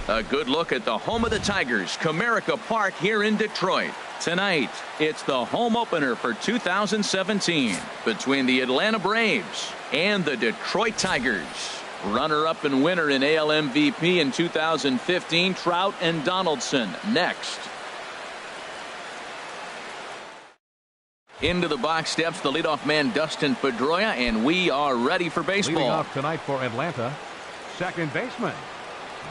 A good look at the home of the Tigers, Comerica Park here in Detroit. Tonight, it's the home opener for 2017 between the Atlanta Braves and the Detroit Tigers. Runner-up and winner in AL MVP in 2015, Trout and Donaldson next. Into the box steps the leadoff man Dustin Pedroia, and we are ready for baseball. Leading off tonight for Atlanta, second baseman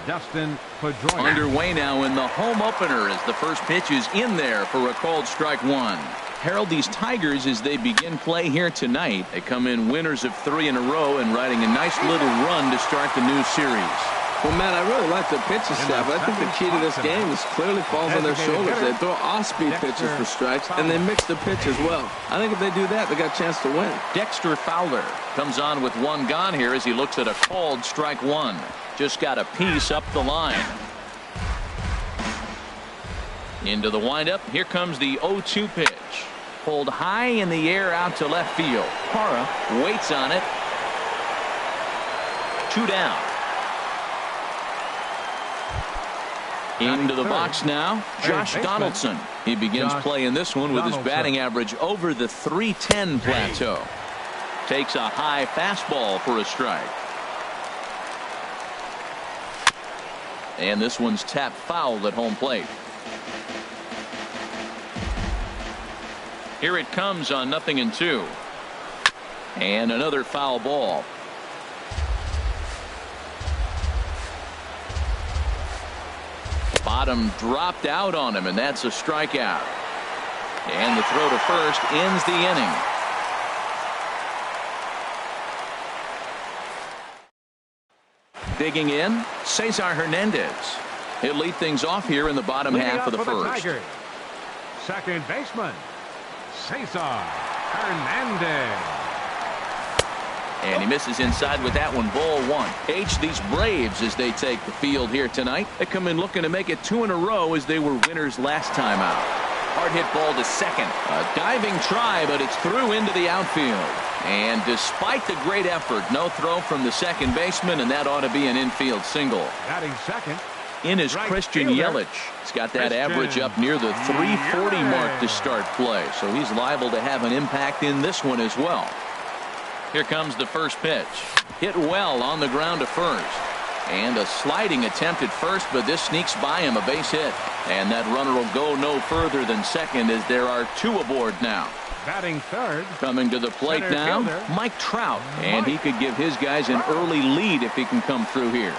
Dustin Pedroia. Underway now in the home opener as the first pitch is in there for a called strike one. Harold, these Tigers, as they begin play here tonight, they come in winners of 3 in a row and riding a nice little run to start the new series. Well, Matt, I really like the pitching staff. I think the key to this game is clearly falls on their shoulders. They throw off-speed pitches for strikes, and they mix the pitch as well. I think if they do that, they got a chance to win. Dexter Fowler comes on with one gone here as he looks at a called strike one. Just got a piece up the line. Into the windup. Here comes the 0-2 pitch. Pulled high in the air out to left field. Parra waits on it. 2 down. Into the box now, Josh Donaldson. He begins play in this one with his batting average over the .310 plateau. Takes a high fastball for a strike. And this one's tapped foul at home plate. Here it comes on 0-2. And another foul ball. Bottom dropped out on him, and that's a strikeout. And the throw to first ends the inning. Digging in, Cesar Hernandez. He'll lead things off here in the bottom half of the first. Second baseman Cesar Hernandez. And he misses inside with that one. Ball one. These Braves, as they take the field here tonight, they come in looking to make it 2 in a row as they were winners last time out. Hard hit ball to second. A diving try, but it's through into the outfield. And despite the great effort, no throw from the second baseman, and that ought to be an infield single. Batting second in is Christian Yelich. He's got that average up near the 340 mark to start play, so he's liable to have an impact in this one as well. Here comes the first pitch. Hit well on the ground to first. And a sliding attempt at first, but this sneaks by him, a base hit. And that runner will go no further than second as there are 2 aboard now. Batting third. Coming to the plate now, Mike Trout. And he could give his guys an early lead if he can come through here.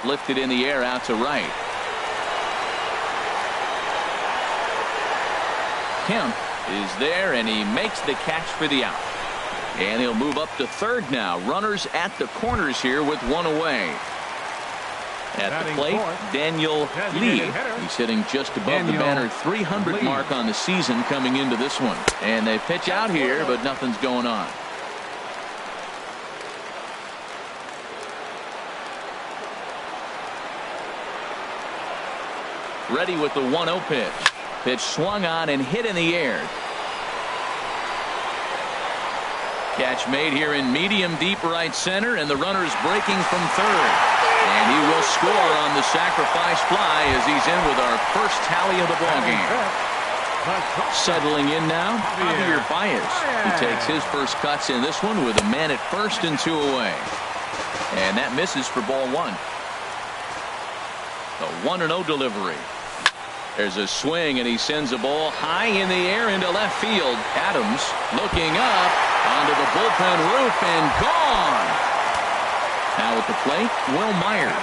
Lifted in the air out to right. Kemp is there, and he makes the catch for the out. And he'll move up to third now. Runners at the corners here with 1 away. At the plate, Daniel Lee. He's hitting just above the banner 300 mark on the season coming into this one. And they pitch out here, but nothing's going on. Ready with the 1-0 pitch. Pitch swung on and hit in the air. Catch made here in medium deep right center, and the runner's breaking from third. And he will score on the sacrifice fly as he's in with our first tally of the ballgame. Settling in now, Javier Baez. He takes his first cuts in this one with a man at first and 2 away. And that misses for ball 1. A 1-0 delivery. There's a swing, and he sends a ball high in the air into left field. Adams looking up onto the bullpen roof and gone. Now at the plate, Will Myers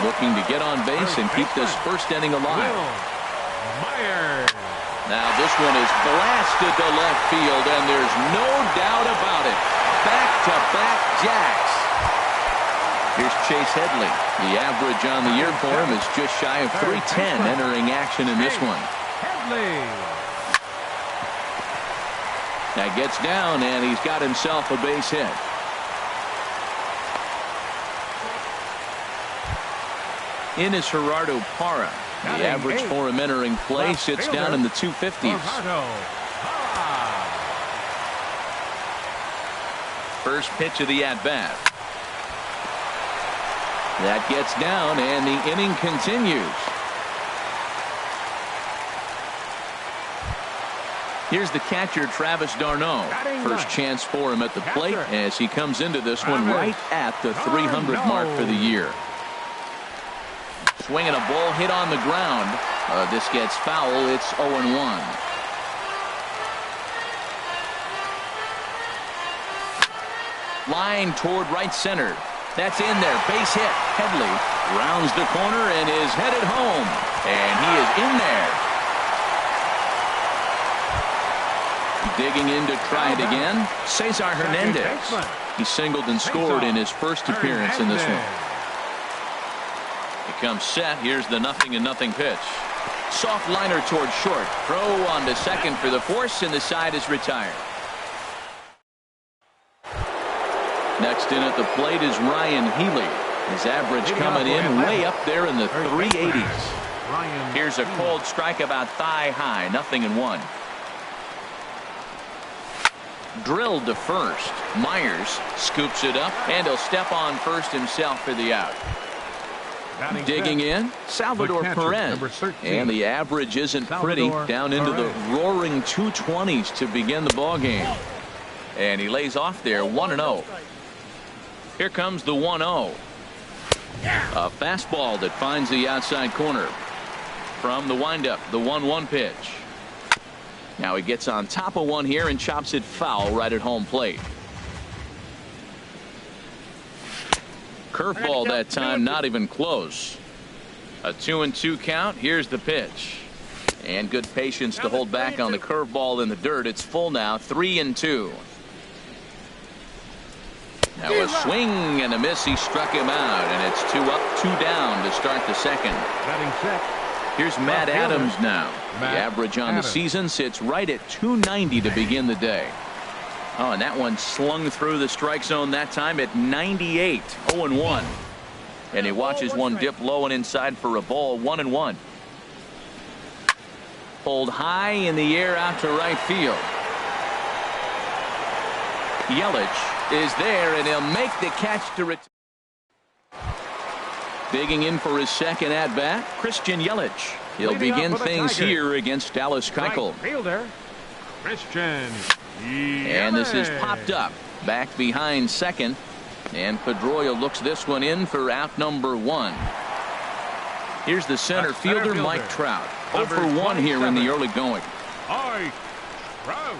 looking to get on base and keep this first inning alive. Now this one is blasted to left field, and there's no doubt about it. Back-to-back jacks. Here's Chase Headley. The average on the year for him is just shy of 310 entering action in this one. That gets down, and he's got himself a base hit. In is Gerardo Parra. The average for him entering play sits down in the 250s. First pitch of the at-bat. That gets down, and the inning continues. Here's the catcher, Travis d'Arnaud. First chance for him at the plate as he comes into this one right at the 300 mark for the year. Swinging a ball hit on the ground. This gets foul. It's 0-1. Line toward right center. That's in there. Base hit. Headley rounds the corner and is headed home. And he is in there. Digging in to try it again. Cesar Hernandez. He singled and scored in his first appearance in this one. It comes set. Here's the 0-0 pitch. Soft liner toward short. Throw on to second for the force, and the side is retired. Next in at the plate is Ryan Healy. His average coming in way up there in the 380s. Here's a cold strike about thigh high. 0-1. Drilled to first. Myers scoops it up, and he'll step on first himself for the out. Digging in, Salvador Perez. And the average isn't pretty. Down into the roaring 220s to begin the ball game. And he lays off there. 1-0. Here comes the 1-0. A fastball that finds the outside corner. From the windup, the 1-1 pitch. Now he gets on top of one here and chops it foul right at home plate. Curveball that time, not even close. A 2-2 count. Here's the pitch. And good patience to hold back on the curveball in the dirt. It's full now. 3-2. Now a swing and a miss. He struck him out, and it's 2 up, 2 down to start the second. Here's Matt Adams now. The average on the season sits right at 290 to begin the day. Oh, and that one slung through the strike zone that time at 98. 0-1. And he watches one dip low and inside for a ball. 1-1. Pulled high in the air out to right field. Yelich is there, and he'll make the catch to return. Digging in for his second at bat, Christian Yelich. He'll begin things here against Dallas Keuchel. Christian Yelich. And this is popped up back behind second, and Pedroia looks this one in for out number 1. Here's the center fielder, Mike Trout. 0 for 1 here in the early going. Mike Trout.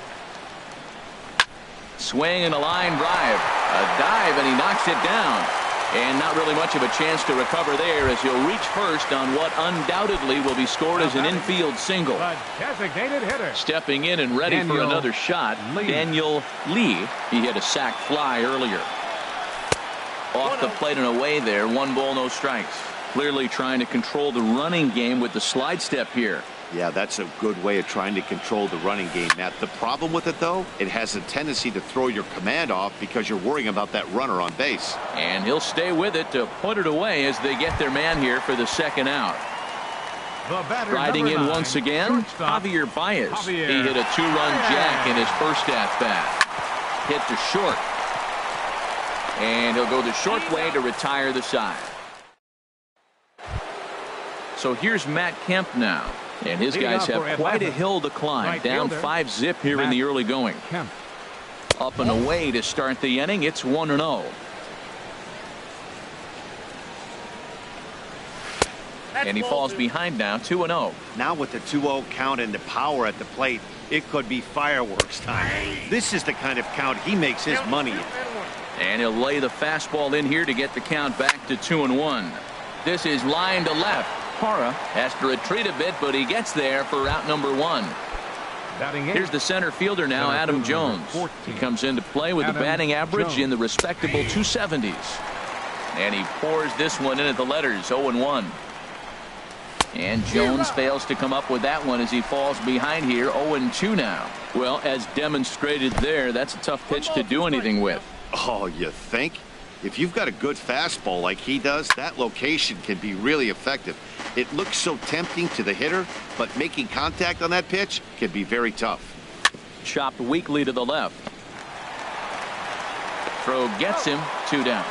Swing and a line drive. A dive, and he knocks it down. And not really much of a chance to recover there as he'll reach first on what undoubtedly will be scored as an infield single. Designated hitter. Stepping in and ready for another shot, Daniel Lee. He hit a sac fly earlier. Off the plate and away there. 1 ball, no strikes. Clearly trying to control the running game with the slide step here. Yeah, that's a good way of trying to control the running game, Matt. The problem with it, though, it has a tendency to throw your command off because you're worrying about that runner on base. And he'll stay with it to put it away as they get their man here for the second out. Riding in once again, Javier Baez. He hit a 2-run jack in his first at-bat. Hit to short. And he'll go the short way to retire the side. So here's Matt Kemp now. And his guys have quite a hill to climb. Down 5-zip here in the early going. Up and away to start the inning. It's 1-0. And he falls behind now. 2-0. Now with the 2-0 count and the power at the plate, it could be fireworks time. This is the kind of count he makes his money in. And he'll lay the fastball in here to get the count back to 2-1. This is line to left. Hara has to retreat a bit, but he gets there for out number 1. Here's the center fielder now, Adam Jones. He comes into play with a batting average in the respectable 270s. And he pours this one in at the letters. 0-1. And Jones fails to come up with that one as he falls behind here. 0-2 now. Well, as demonstrated there, that's a tough pitch to do anything with. Oh, you think? If you've got a good fastball like he does, that location can be really effective. It looks so tempting to the hitter, but making contact on that pitch can be very tough. Chopped weakly to the left. Throw gets him. 2 down.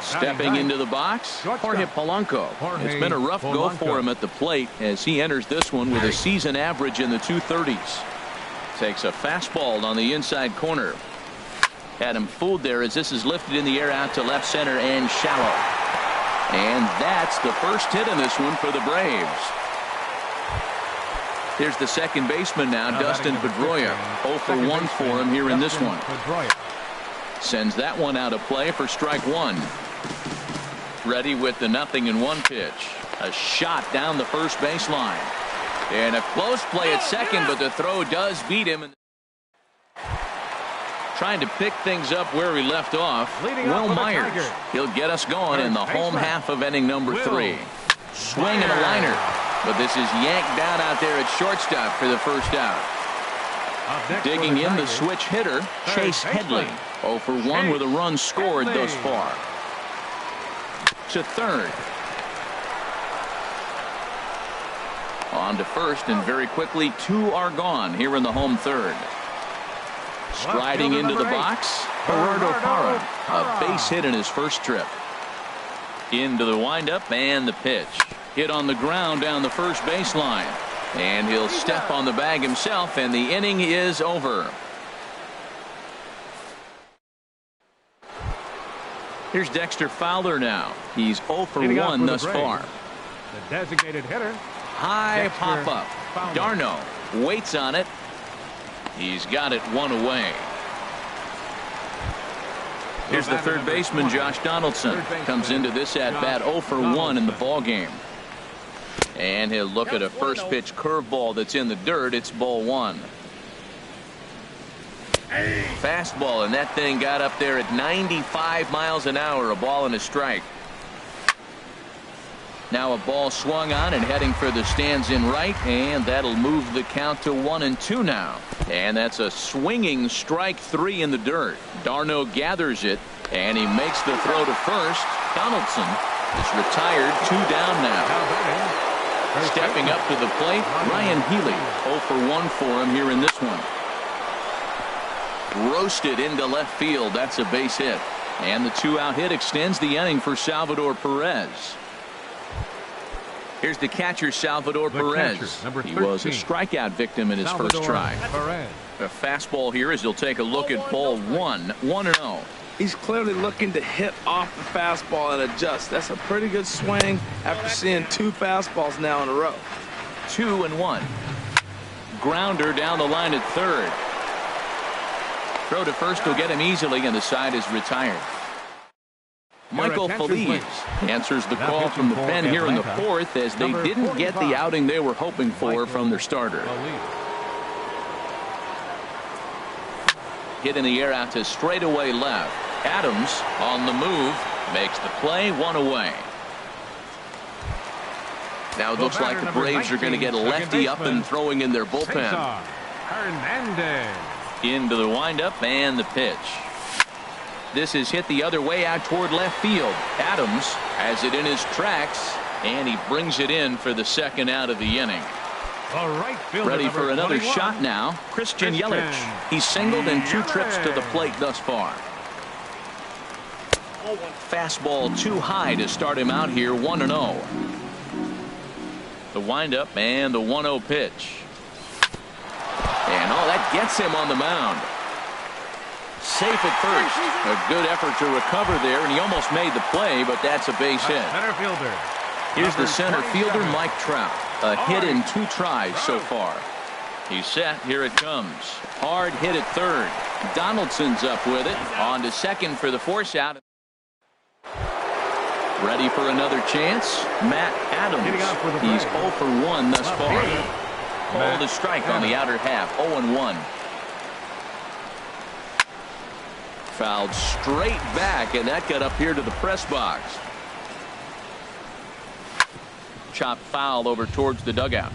Stepping into the box, Jorge Polanco. It's been a rough go for him at the plate as he enters this one with a season average in the 230s. Takes a fastball on the inside corner. Had him fooled there as this is lifted in the air out to left center and shallow. And that's the first hit in this one for the Braves. Here's the second baseman now, Dustin Pedroia. 0 for 1 for him here in this one. Sends that one out of play for strike one. Ready with the 0-1 pitch. A shot down the first baseline. And a close play at second, but the throw does beat him. Trying to pick things up where he left off. Will Myers. He'll get us going in the home half of inning number 3. Swing and a liner. But this is yanked down out there at shortstop for the first out. Digging in the switch hitter, Chase Headley. 0 for 1 with a run scored thus far. To third. On to first, and very quickly 2 are gone here in the home third. Striding into the box, Gerardo Parra. A base hit in his first trip. Into the windup and the pitch. Hit on the ground down the first baseline. And he'll step on the bag himself, and the inning is over. Here's Dexter Fowler now. He's 0 for 1 thus far. The designated hitter. High pop up. d'Arnaud waits on it. He's got it 1 away. Here's the third baseman, Josh Donaldson. Comes into this at bat 0 for 1 in the ball game. And he'll look at a first pitch curveball that's in the dirt. It's ball 1. Fastball, and that thing got up there at 95 miles an hour. A ball and a strike. Now a ball swung on and heading for the stands in right, and that'll move the count to 1-2 now. And that's a swinging strike 3 in the dirt. d'Arnaud gathers it, and he makes the throw to first. Donaldson is retired, 2 down now. Stepping up to the plate, Ryan Healy. 0 for 1 for him here in this one. Roasted into left field. That's a base hit. And the 2-out hit extends the inning for Salvador Perez. Here's the catcher, Salvador Perez. He was a strikeout victim in his first try. A fastball here as he'll take a look at ball 1. 1-0. He's clearly looking to hit off the fastball and adjust. That's a pretty good swing after seeing 2 fastballs now in a row. 2-1. Grounder down the line at third. Throw to first will get him easily, and the side is retired. Michael Feliz answers the call from the pen here in the 4th as they didn't get the outing they were hoping for from their starter. Hit in the air out to straightaway left. Adams on the move makes the play, 1 away. Now it looks like the Braves are going to get a lefty up and throwing in their bullpen. Into the windup and the pitch. This is hit the other way out toward left field. Adams has it in his tracks, and he brings it in for the second out of the inning. Ready for another shot now, Christian Yelich. He's singled in 2 trips to the plate thus far. Fastball too high to start him out here, 1-0. The windup and the 1-0 pitch. And that gets him on the mound. Safe at first. A good effort to recover there, and he almost made the play, but that's a base hit. Here's the center fielder, Mike Trout. A hit in 2 tries so far. He's set. Here it comes. Hard hit at third. Donaldson's up with it. On to second for the force out. Ready for another chance. Matt Adams. He's 0 for 1 thus far. Called a strike on the outer half. 0-1. Fouled straight back, and that got up here to the press box. Chop foul over towards the dugout.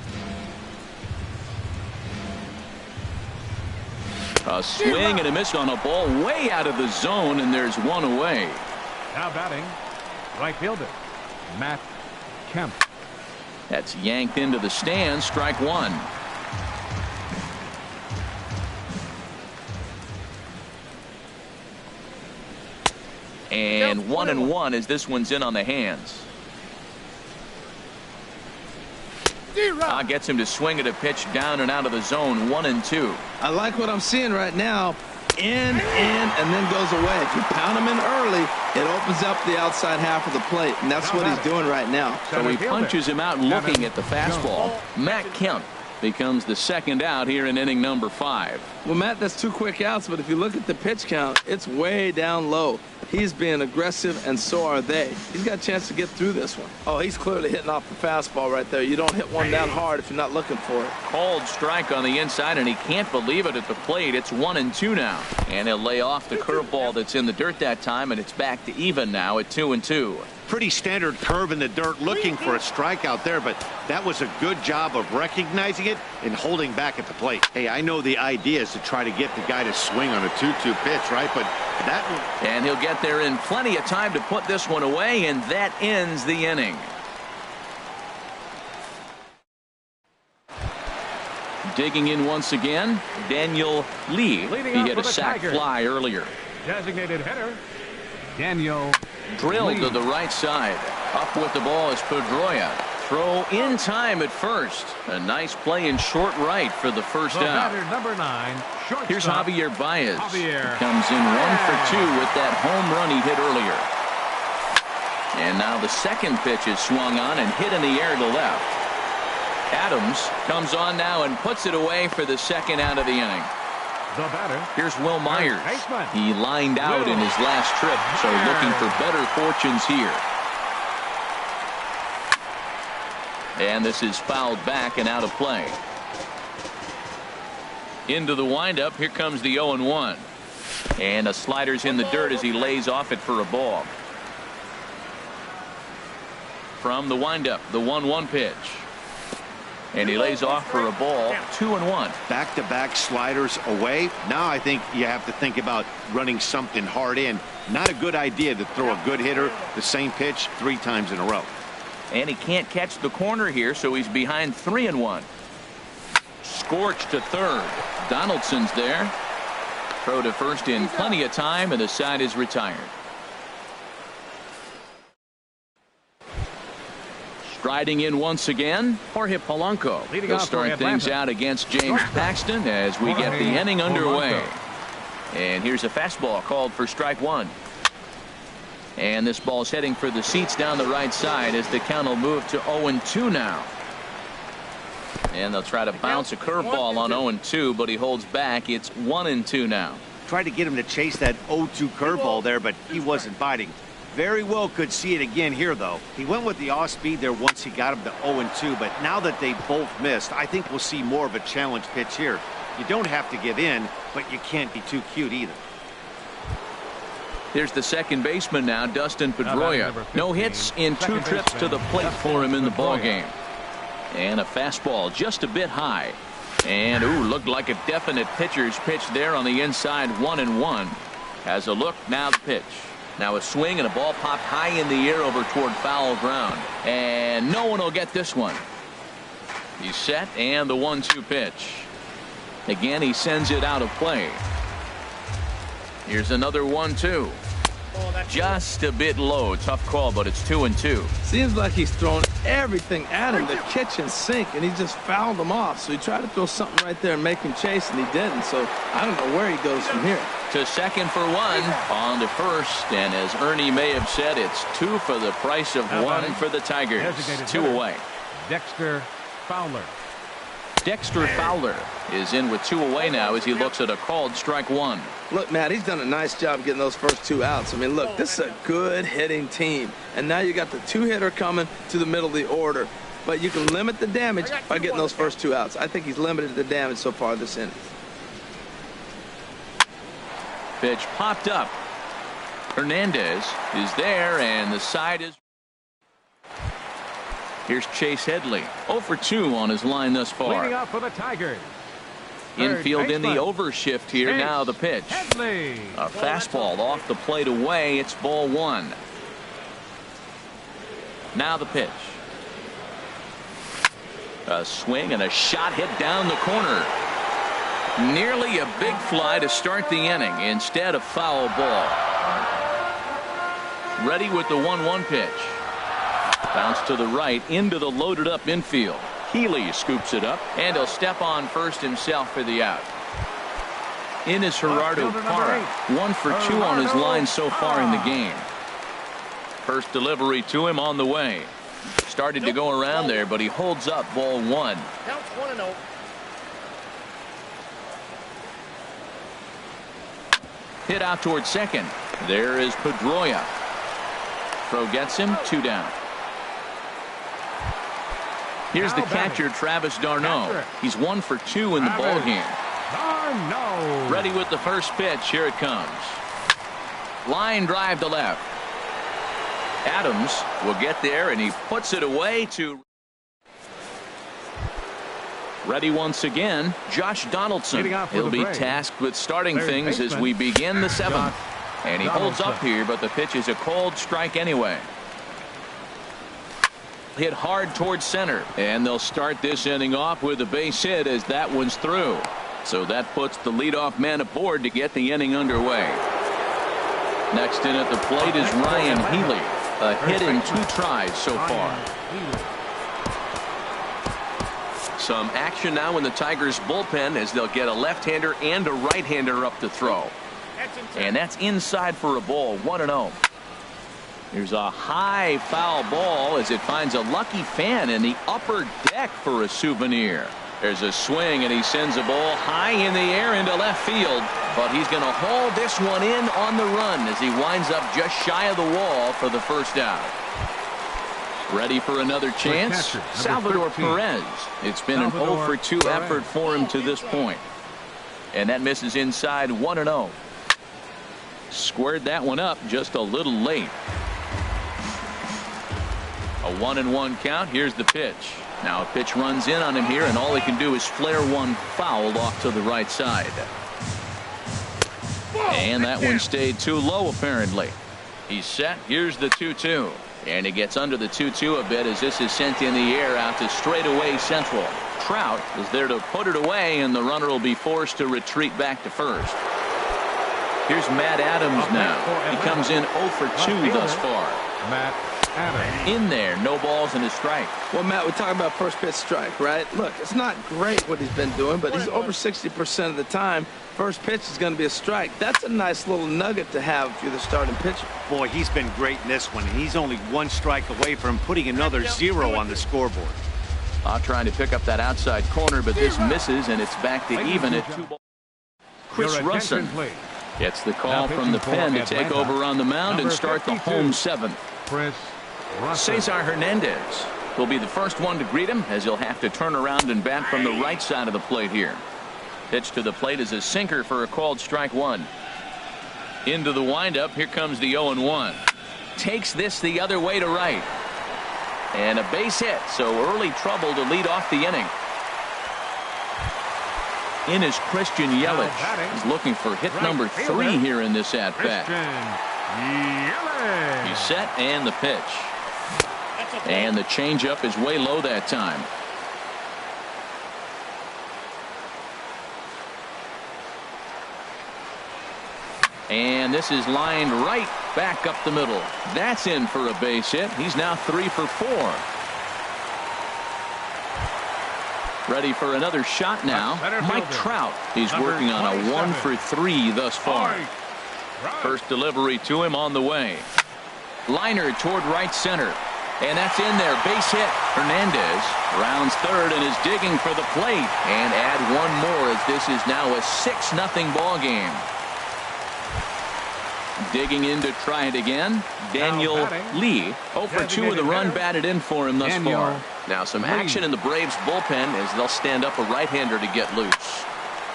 A swing and a miss on a ball way out of the zone, and there's 1 away. Now batting, right fielder, Matt Kemp. That's yanked into the stands, strike 1. And 1-1 as this one's in on the hands. Gets him to swing at a pitch down and out of the zone. 1-2. I like what I'm seeing right now. In, and then goes away. If you pound him in early, it opens up the outside half of the plate, and that's what he's doing right now. So he punches him out looking at the fastball. Matt Kemp becomes the second out here in inning number 5. Well, Matt, that's 2 quick outs, but if you look at the pitch count, it's way down low. He's being aggressive, and so are they. He's got a chance to get through this one. Oh, he's clearly hitting off the fastball right there. You don't hit one down hard if you're not looking for it. Called strike on the inside, and he can't believe it at the plate. It's 1-2 now. And he'll lay off the curveball that's in the dirt that time, and it's back to even now at 2-2. Pretty standard curve in the dirt, looking for a strikeout there, but that was a good job of recognizing it and holding back at the plate. Hey, I know the idea is to try to get the guy to swing on a 2-2 pitch, right? But that one... And he'll get there in plenty of time to put this one away, and that ends the inning. Digging in once again, Daniel Lee. He had a sac fly earlier. Designated hitter, Daniel Drilled Lee. to the right side. Up with the ball is Pedroia. Throw in time at first. A nice play in short right for the first The out. batter, number 9, shortstop. Here's Javier Baez. Javier. Comes in 1 for 2 with that home run he hit earlier. And now the second pitch is swung on and hit in the air to left. Adams comes on now and puts it away for the second out of the inning. The batter, Here's Will Myers. baseman. He lined out in his last trip, so looking for better fortunes here. And this is fouled back and out of play. Into the windup. Here comes the 0-1. And a slider's in the dirt as he lays off it for a ball. From the windup, the 1-1 pitch. And he lays off for a ball. 2-1. Back-to-back sliders away. Now I think you have to think about running something hard in. Not a good idea to throw a good hitter the same pitch 3 times in a row. And he can't catch the corner here, so he's behind 3-1. Scorched to third. Donaldson's there. Throw to first in plenty of time, and the side is retired. Striding in once again, Jorge Polanco. Leading He'll off for start things Atlanta. out against James Paxton as we get the inning underway. And here's a fastball called for strike 1. And this ball's heading for the seats down the right side as the count will move to 0-2 now. And they'll try to bounce a curveball on 0-2, but he holds back. It's 1-2 now. Tried to get him to chase that 0-2 curveball there, but he wasn't biting. Very well could see it again here, though. He went with the off speed there once he got him to 0-2, but now that they both missed, I think we'll see more of a challenge pitch here. You don't have to give in, but you can't be too cute either. Here's the second baseman now, Dustin Pedroia. No hits in 2 trips to the plate for him in the ballgame. And a fastball just a bit high. And, looked like a definite pitcher's pitch there on the inside. 1-1. Has a look, now the pitch. Now a swing and a ball popped high in the air over toward foul ground. And no one will get this one. He's set, and the 1-2 pitch. Again, he sends it out of play. Here's another 1-2. Just a bit low. Tough call, but it's 2-2. Seems like he's thrown everything at him, the kitchen sink, and he just fouled him off. So he tried to throw something right there and make him chase, and he didn't. So I don't know where he goes from here. To second for 1, on to first, and as Ernie may have said, it's 2 for the price of 1 for the Tigers. 2 away. Dexter Fowler. Dexter Fowler is in with 2 away now as he looks at a called strike 1. Look, Matt, he's done a nice job getting those first 2 outs. I mean, look, this is a good hitting team. And now you got the 2-hitter coming to the middle of the order. But you can limit the damage by getting those first 2 outs. I think he's limited the damage so far this inning. Pitch popped up. Hernandez is there, and the side is. Here's Chase Headley. 0 for 2 on his line thus far. Leading off for the Tigers. Infield in the overshift here. Chase Now the pitch. Headley. A fastball off the plate away. It's ball 1. Now the pitch. A swing and a shot hit down the corner. Nearly a big fly to start the inning. Instead, a foul ball. Ready with the 1-1 pitch. Bounce to the right into the loaded up infield. Healy scoops it up, and he'll step on first himself for the out. In is Gerardo Parra, 1 for 2 on his line so far in the game. First delivery to him on the way. Started to go around there, but he holds up ball 1. Counts 1-0. Hit out towards second. There is Pedroia. Throw gets him, 2 down. Here's the catcher, Travis d'Arnaud. He's 1 for 2 in the ball game. Ready with the first pitch. Here it comes. Line drive to left. Adams will get there, and he puts it away to. Ready once again, Josh Donaldson. He'll be tasked with starting things as we begin the 7th. And he holds up here, but the pitch is a cold strike anyway. Hit hard towards center, and they'll start this inning off with a base hit as that one's through. So that puts the leadoff man aboard to get the inning underway. Next in at the plate is Ryan Healy. A hit in 2 tries so far. Some action now in the Tigers bullpen as they'll get a left-hander and a right-hander up to throw. And that's inside for a ball, 1-0. Here's a high foul ball as it finds a lucky fan in the upper deck for a souvenir. There's a swing, and he sends a ball high in the air into left field, but he's going to haul this one in on the run as he winds up just shy of the wall for the first out. Ready for another chance? Salvador Perez. It's been an 0 for 2 effort for him to this point. And that misses inside, 1-0. Squared that one up just a little late. A 1-1 count. Here's the pitch. Now a pitch runs in on him here, and all he can do is flare one foul off to the right side. And that one stayed too low apparently. He's set. Here's the 2-2. And he gets under the 2-2 a bit as this is sent in the air out to straightaway central. Trout is there to put it away, and the runner will be forced to retreat back to first. Here's Matt Adams now. He comes in 0 for 2 thus far. Matt Adams. In there, no balls and a strike. Well, Matt, we're talking about first pitch strike, right? Look, it's not great what he's been doing, but he's over 60% of the time. First pitch is going to be a strike. That's a nice little nugget to have if you're the starting pitcher. Boy, he's been great in this one, and he's only 1 strike away from putting another 0 on the scoreboard. Trying to pick up that outside corner, but this misses, and it's back to even at 2 balls. Chris Russin gets the call from the pen to take over on the mound and start the home 7th. Chris Russin. Cesar Hernandez will be the first one to greet him as he'll have to turn around and bat from the right side of the plate here. Pitch to the plate is a sinker for a called strike 1. Into the windup. Here comes the 0-1. Takes this the other way to right. And a base hit, so early trouble to lead off the inning. In is Christian Yelich. He's looking for hit number 3 here in this at-bat. He's set, and the pitch. And the changeup is way low that time. And this is lined right back up the middle. That's in for a base hit. He's now 3 for 4. Ready for another shot now. Mike Trout. He's working on a 1 for 3 thus far. First delivery to him on the way. Liner toward right center. And that's in there. Base hit. Hernandez rounds third and is digging for the plate. And add one more as this is now a 6-0 ball game. Digging in to try it again. Daniel Lee. 0 for 2 with a run batted in for him thus far. Now some action in the Braves bullpen as they'll stand up a right-hander to get loose.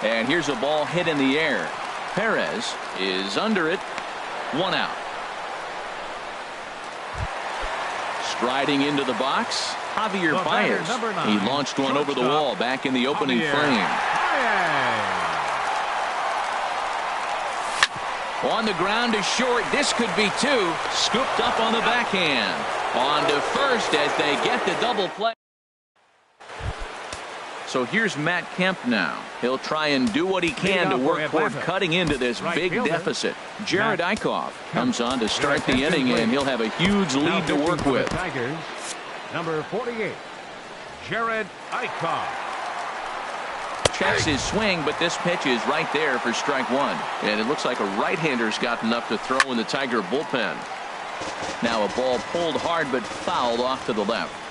And here's a ball hit in the air. Perez is under it. 1 out. Striding into the box, Javier Baez. He launched one over the wall back in the opening frame. On the ground is short. This could be 2. Scooped up on the backhand. On to first as they get the double play. So here's Matt Kemp now. He'll try and do what he can to work toward cutting into this big deficit. Jared Eichhoff comes on to start the inning, and he'll have a huge lead to work with. Tigers, number 48, Jared Eichhoff. Checks his swing, but this pitch is right there for strike one. And it looks like a right-hander's got enough to throw in the Tiger bullpen. Now a ball pulled hard but fouled off to the left.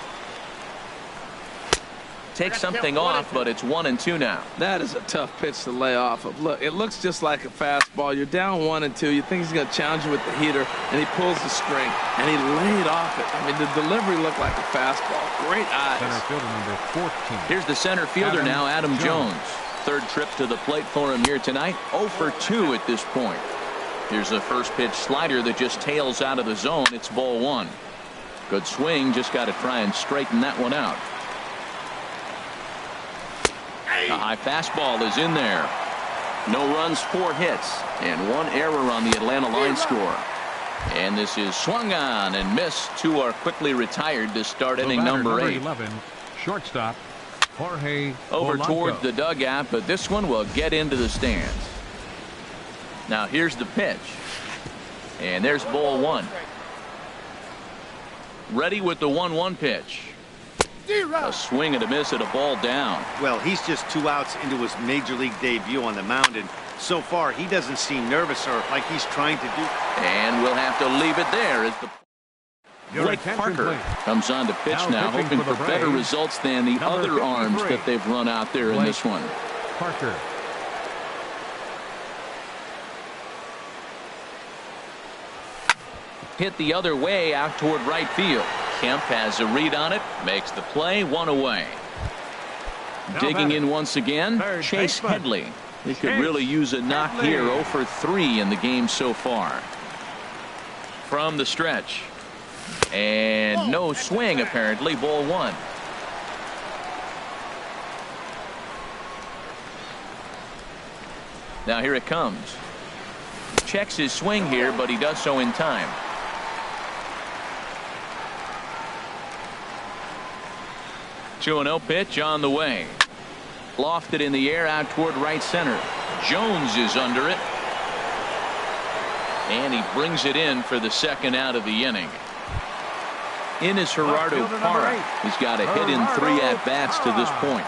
Takes something off, but it's 1-2 now. That is a tough pitch to lay off of. Look, it looks just like a fastball. You're down 1-2. You think he's going to challenge you with the heater, and he pulls the string, and he laid off it. I mean, the delivery looked like a fastball. Great eyes. Center fielder number 14. Here's the center fielder now, Adam Jones. Third trip to the plate for him here tonight. 0 for 2 at this point. Here's the first pitch slider that just tails out of the zone. It's ball one. Good swing. Just got to try and straighten that one out. A high fastball is in there. No runs, 4 hits, and 1 error on the Atlanta line score. And this is swung on and missed. 2 are quickly retired to start inning number 8. 11, shortstop Jorge Over Polanco. towards the dugout, but this one will get into the stands. Now here's the pitch. And there's ball one. Ready with the 1-1 pitch. A swing and a miss at a ball down. Well, he's just 2 outs into his major league debut on the mound, and so far he doesn't seem nervous or like he's trying to do. And we'll have to leave it there as the Blake Parker comes on to pitch now, hoping for better results than the other arms that they've run out there in this one. Parker. Hit the other way out toward right field. Kemp has a read on it, makes the play, 1 away. Digging in once again, Chase Headley. He could really use a knock here. 0 for 3 in the game so far. From the stretch. And no swing apparently. Ball one. Now here it comes. Checks his swing here, but he does so in time. Two 2-0 pitch on the way. Lofted in the air out toward right center. Jones is under it. And he brings it in for the second out of the inning. In is Gerardo Parra. He's got a hit in 3 at-bats to this point.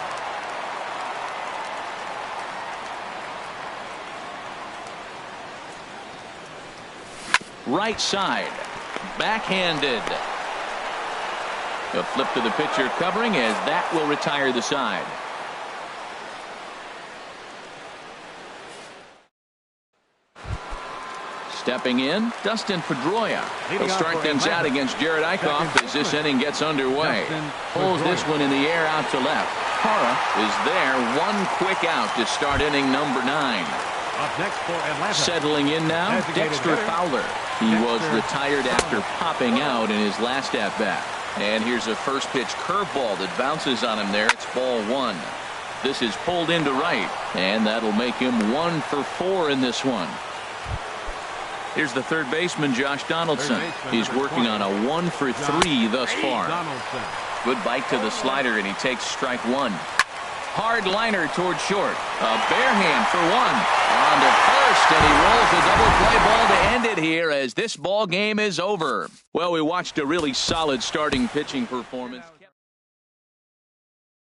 Right side. Backhanded. A flip to the pitcher covering as that will retire the side. Stepping in, Dustin Pedroia. He'll start things out against Jared Eichhoff as this inning gets underway. Pulls this one in the air out to left. Parra is there. 1 quick out to start inning number 9. Up next for Atlanta. Settling in now, Dexter Fowler. He was retired after popping out in his last at-bat. And here's a first pitch curveball that bounces on him there. It's ball 1. This is pulled into right, and that'll make him 1 for 4 in this one. Here's the third baseman, Josh Donaldson. He's working on a 1 for 3 thus far. Good bite to the slider, and he takes strike 1. Hard liner toward short. A bare hand for 1. On to first, and he rolls a double play ball to end it here as this ball game is over. Well, we watched a really solid starting pitching performance.